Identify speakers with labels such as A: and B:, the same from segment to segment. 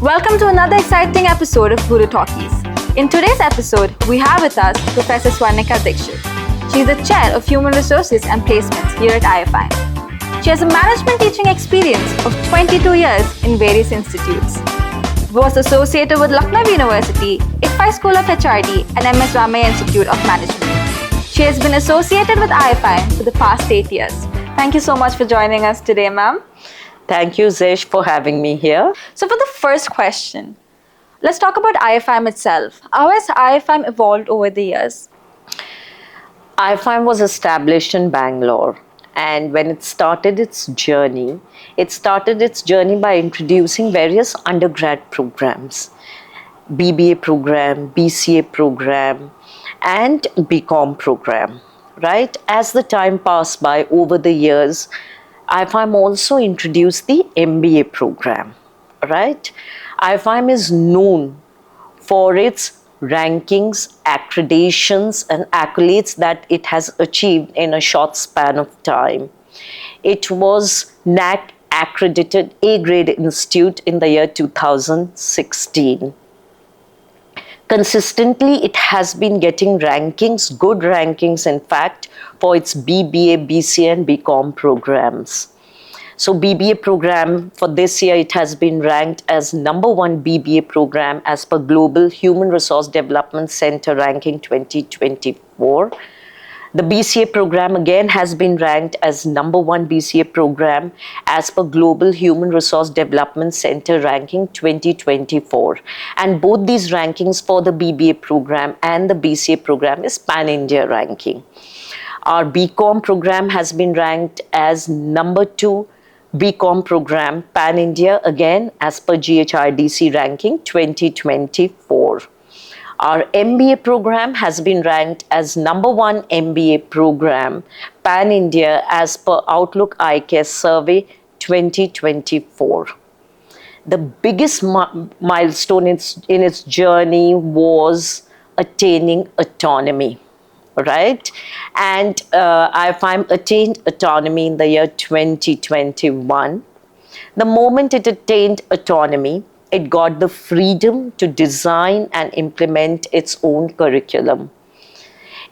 A: Welcome to another exciting episode of Guru Talkies. In today's episode, we have with us Professor Swarnika Dixit. She is the Chair of Human Resources and Placements here at IFI. She has a management teaching experience of 22 years in various institutes. Was associated with Lucknow University, IFI School of HRD and MS Ramaiah Institute of Management. She has been associated with IFI for the past 8 years. Thank you so much for joining us today, ma'am.
B: Thank you, Zesh, for having me here.
A: So for the first question, let's talk about IFM itself. How has IFM evolved over the years?
B: IFM was established in Bangalore, and when it started its journey by introducing various undergrad programs, BBA program, BCA program, and BCom program, right? As the time passed by over the years, IFM also introduced the MBA program, right? IFM is known for its rankings, accreditations, and accolades that it has achieved in a short span of time. It was NAAC accredited A-grade institute in the year 2016. Consistently, it has been getting rankings, good rankings in fact, for its BBA, BCA and BCom programs. So BBA program for this year, it has been ranked as #1 BBA program as per Global Human Resource Development Center ranking 2024. The BCA program again has been ranked as #1 BCA program as per Global Human Resource Development Center ranking 2024. And both these rankings for the BBA program and the BCA program is Pan-India ranking. Our BCom program has been ranked as #2 BCom program Pan-India again as per GHRDC ranking 2024. Our MBA program has been ranked as #1 MBA program Pan-India as per Outlook ICARE survey 2024. The biggest milestone in its journey was attaining autonomy, right? And IFM attained autonomy in the year 2021. The moment it attained autonomy, it got the freedom to design and implement its own curriculum.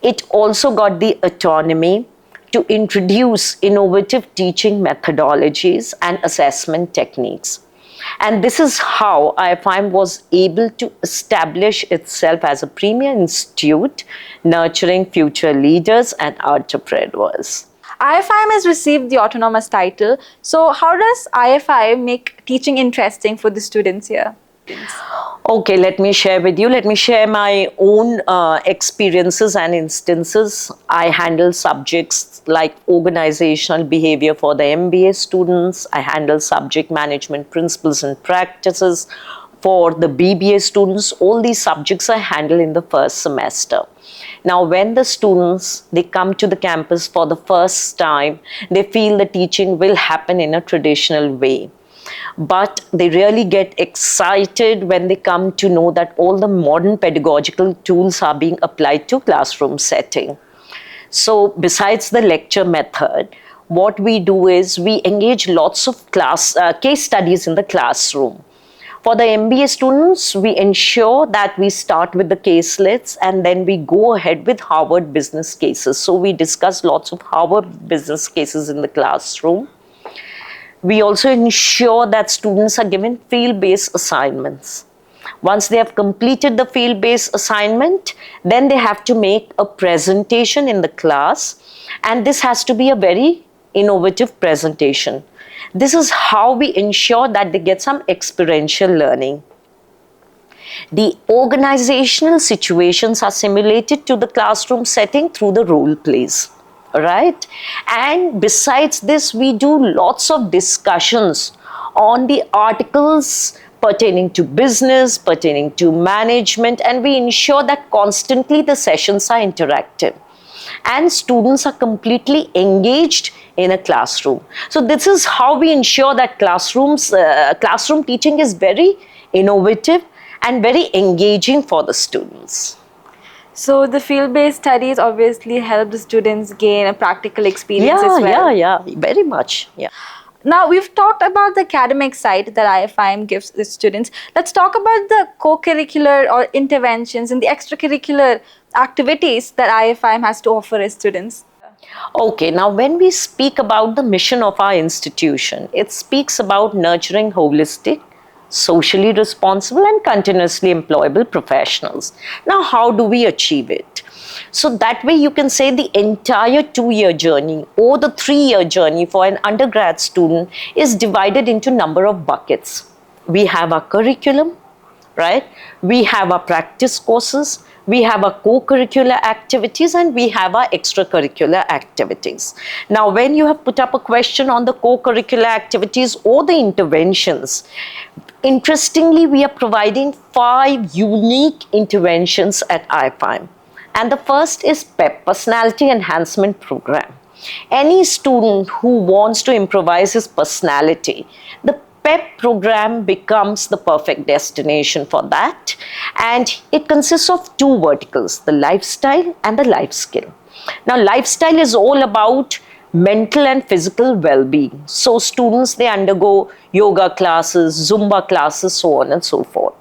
B: It also got the autonomy to introduce innovative teaching methodologies and assessment techniques. And this is how IFM was able to establish itself as a premier institute, nurturing future leaders and entrepreneurs.
A: IFIM has received the autonomous title. So how does IFI make teaching interesting for the students here?
B: Okay, let me share with you. Let me share my own experiences and instances. I handle subjects like organizational behavior for the MBA students. I handle subject management principles and practices for the BBA students. All these subjects I handle in the first semester. Now, when the students, they come to the campus for the first time, they feel the teaching will happen in a traditional way. But they really get excited when they come to know that all the modern pedagogical tools are being applied to classroom setting. So besides the lecture method, what we do is we engage lots of case studies in the classroom. For the MBA students, we ensure that we start with the caselets and then we go ahead with Harvard business cases. So we discuss lots of Harvard business cases in the classroom. We also ensure that students are given field-based assignments. Once they have completed the field-based assignment, then they have to make a presentation in the class, and this has to be a very innovative presentation. This is how we ensure that they get some experiential learning. The organizational situations are simulated to the classroom setting through the role plays. Right? And besides this, we do lots of discussions on the articles pertaining to business, pertaining to management, and we ensure that constantly the sessions are interactive and students are completely engaged in a classroom. So this is how we ensure that classroom teaching is very innovative and very engaging for the students.
A: So the field-based studies obviously help the students gain a practical experience as well.
B: Yeah, very much. Yeah.
A: Now, we've talked about the academic side that IFIM gives the students. Let's talk about the co-curricular or interventions and the extracurricular activities that IFIM has to offer its students.
B: Okay, now when we speak about the mission of our institution, it speaks about nurturing holistic, socially responsible and continuously employable professionals. Now, how do we achieve it? So that way you can say the entire 2-year journey or the 3-year journey for an undergrad student is divided into number of buckets. We have our curriculum, right? We have our practice courses, we have our co-curricular activities, and we have our extracurricular activities. Now, when you have put up a question on the co-curricular activities or the interventions, interestingly, we are providing 5 unique interventions at IFIM. And the first is PEP, Personality Enhancement Program. Any student who wants to improvise his personality, the PEP program becomes the perfect destination for that. And it consists of 2 verticals, the lifestyle and the life skill. Now, lifestyle is all about mental and physical well-being. So students, they undergo yoga classes, Zumba classes, so on and so forth.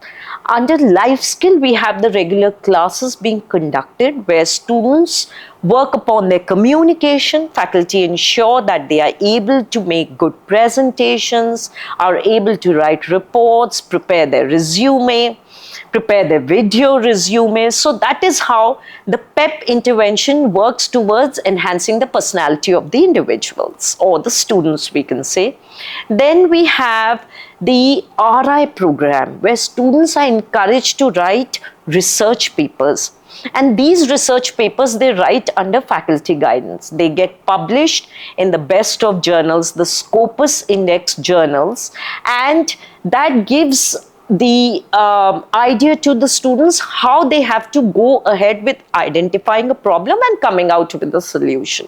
B: Under life skill, we have the regular classes being conducted where students work upon their communication. Faculty ensure that they are able to make good presentations, are able to write reports, prepare their resume, prepare their video resumes. So that is how the PEP intervention works towards enhancing the personality of the individuals or the students, we can say. Then we have the RI program where students are encouraged to write research papers. And these research papers, they write under faculty guidance. They get published in the best of journals, the Scopus Index journals, and that gives the idea to the students how they have to go ahead with identifying a problem and coming out with a solution.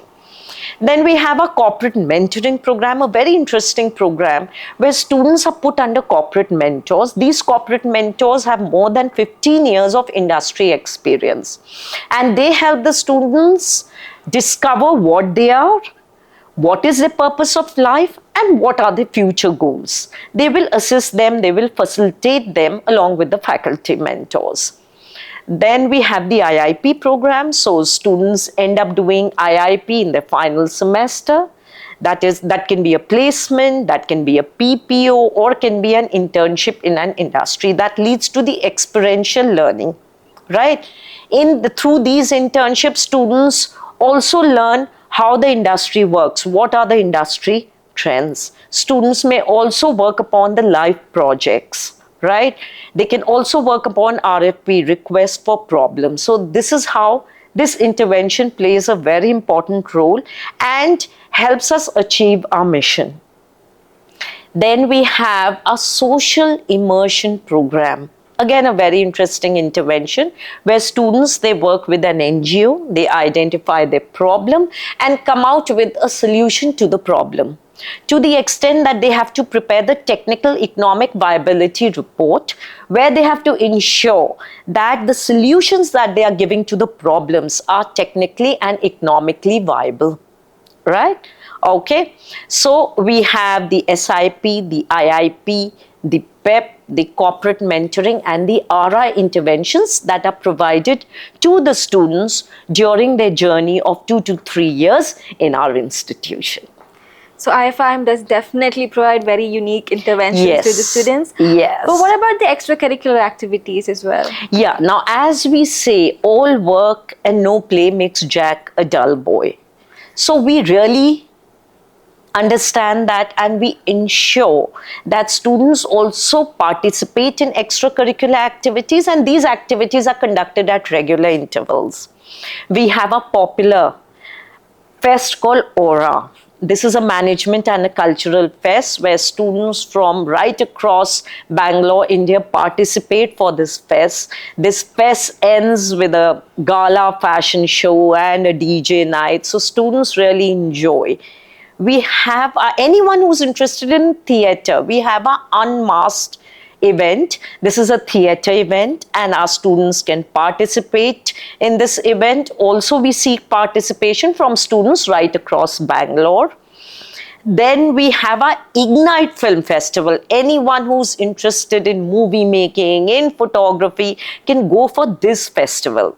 B: Then we have a corporate mentoring program, a very interesting program where students are put under corporate mentors. These corporate mentors have more than 15 years of industry experience, and they help the students discover what they are, what is the purpose of life, and what are the future goals. They will assist them, they will facilitate them along with the faculty mentors. Then we have the IIP program. So students end up doing IIP in their final semester. That can be a placement, that can be a PPO, or can be an internship in an industry. That leads to the experiential learning, right? Through these internships, students also learn how the industry works, what are the industry trends. Students may also work upon the live projects, right? They can also work upon RFP, request for problems. So this is how this intervention plays a very important role and helps us achieve our mission. Then we have a social immersion program. Again, a very interesting intervention where students, they work with an NGO, they identify their problem and come out with a solution to the problem, to the extent that they have to prepare the technical economic viability report, where they have to ensure that the solutions that they are giving to the problems are technically and economically viable, right? Okay, so we have the SIP, the IIP, the PEP, the corporate mentoring, and the RI interventions that are provided to the students during their journey of 2 to 3 years in our institution.
A: So IFIM does definitely provide very unique interventions
B: Yes.
A: to the students.
B: Yes.
A: But what about the extracurricular activities as well?
B: Yeah, now as we say, all work and no play makes Jack a dull boy. So we really understand that, and we ensure that students also participate in extracurricular activities, and these activities are conducted at regular intervals. We have a popular fest called Aura. This is a management and a cultural fest where students from right across Bangalore, India participate for this fest. This fest ends with a gala fashion show and a DJ night. So students really enjoy. We have anyone who's interested in theatre, we have an unmasked event. This is a theatre event and our students can participate in this event. Also, we seek participation from students right across Bangalore. Then we have our Ignite Film Festival. Anyone who's interested in movie making, in photography, can go for this festival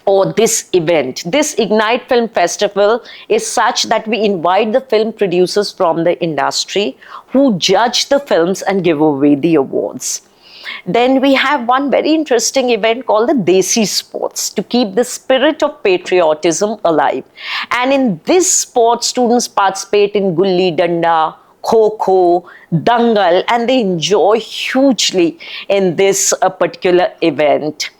B: or this event. This Ignite Film Festival is such that we invite the film producers from the industry who judge the films and give away the awards. Then we have one very interesting event called the Desi Sports to keep the spirit of patriotism alive. And in this sport, students participate in Gulli Danda, Kho-Kho, Dangal, and they enjoy hugely in this particular event.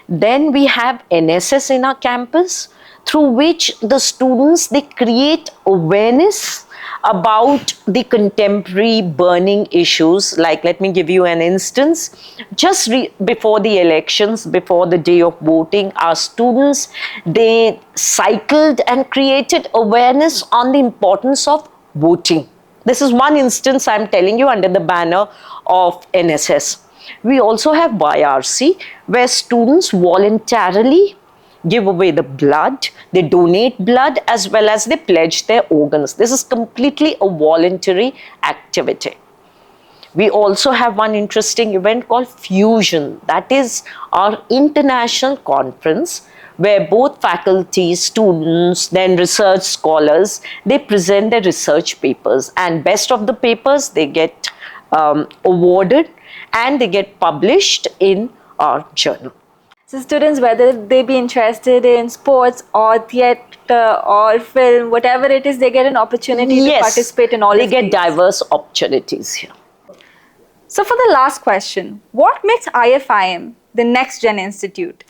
B: Then we have NSS in our campus, through which the students, they create awareness about the contemporary burning issues. Like, let me give you an instance. Just before the elections, before the day of voting, our students, they cycled and created awareness on the importance of voting. This is one instance I'm telling you under the banner of NSS. We also have YRC, where students voluntarily give away the blood, they donate blood, as well as they pledge their organs. This is completely a voluntary activity. We also have one interesting event called Fusion. That is our international conference where both faculty, students, then research scholars, they present their research papers, and best of the papers, they get awarded and they get published in our journal.
A: So students, whether they be interested in sports or theatre or film, whatever it is, they get an opportunity to participate in all of these.
B: They get diverse opportunities here.
A: So for the last question, what makes IFIM the next gen institute?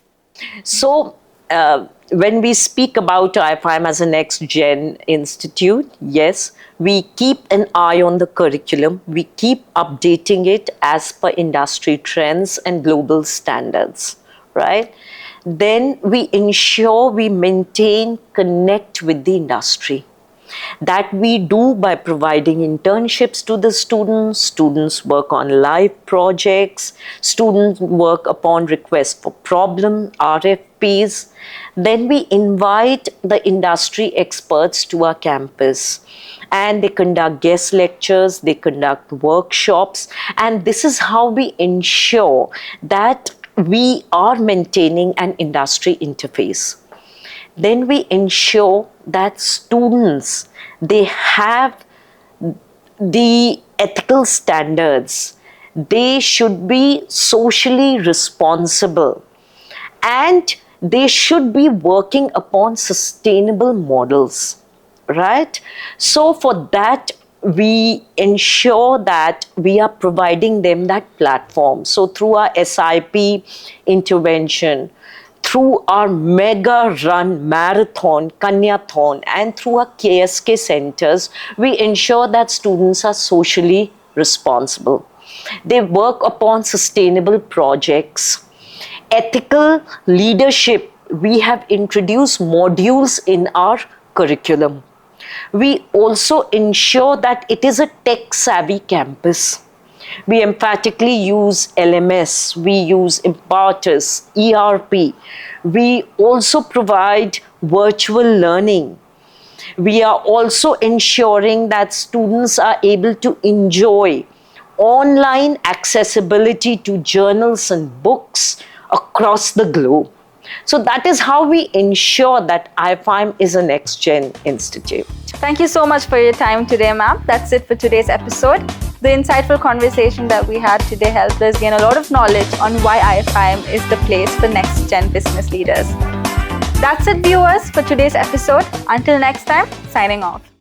B: So when we speak about IFIM as a next gen institute, yes, we keep an eye on the curriculum. We keep updating it as per industry trends and global standards. Right? Then we ensure we maintain connect with the industry. That we do by providing internships to the students. Students work on live projects. Students work upon requests for problem, RFPs. Then we invite the industry experts to our campus. And they conduct guest lectures, they conduct workshops. And this is how we ensure that we are maintaining an industry interface. Then we ensure that students, they have the ethical standards. They should be socially responsible and they should be working upon sustainable models, right? So for that, we ensure that we are providing them that platform. So through our SIP intervention, through our mega run marathon, Kanyathon, and through our KSK centers, we ensure that students are socially responsible. They work upon sustainable projects. Ethical leadership, we have introduced modules in our curriculum. We also ensure that it is a tech-savvy campus. We emphatically use LMS, we use Impartus, ERP. We also provide virtual learning. We are also ensuring that students are able to enjoy online accessibility to journals and books across the globe. So that is how we ensure that IFIM is a next-gen institute.
A: Thank you so much for your time today, ma'am. That's it for today's episode. The insightful conversation that we had today helped us gain a lot of knowledge on why IFIM is the place for next-gen business leaders. That's it, viewers, for today's episode. Until next time, signing off.